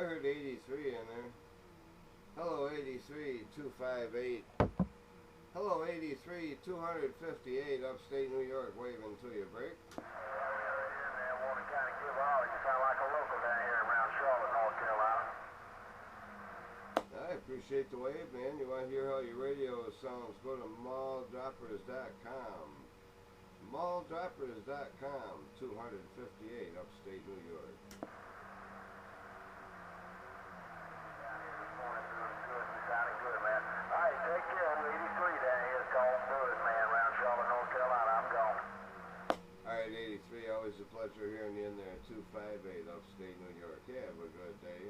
heard 83 in there. Hello 83, 258. Hello 83, 258, upstate New York, waving to you, break. Yeah, man, want to kind of give all. You sound like a local down here around Charlotte, North Carolina. I appreciate the wave, man. You want to hear how your radio sounds, go to malldroppers.com. Malldroppers.com, 258, upstate New York. Sounding good, man. All right, take care. 83 down here is called Bird, man, around Charlotte, North Carolina. I'm gone. All right, 83, always a pleasure hearing you in there. 258, upstate New York. Yeah, have a good day.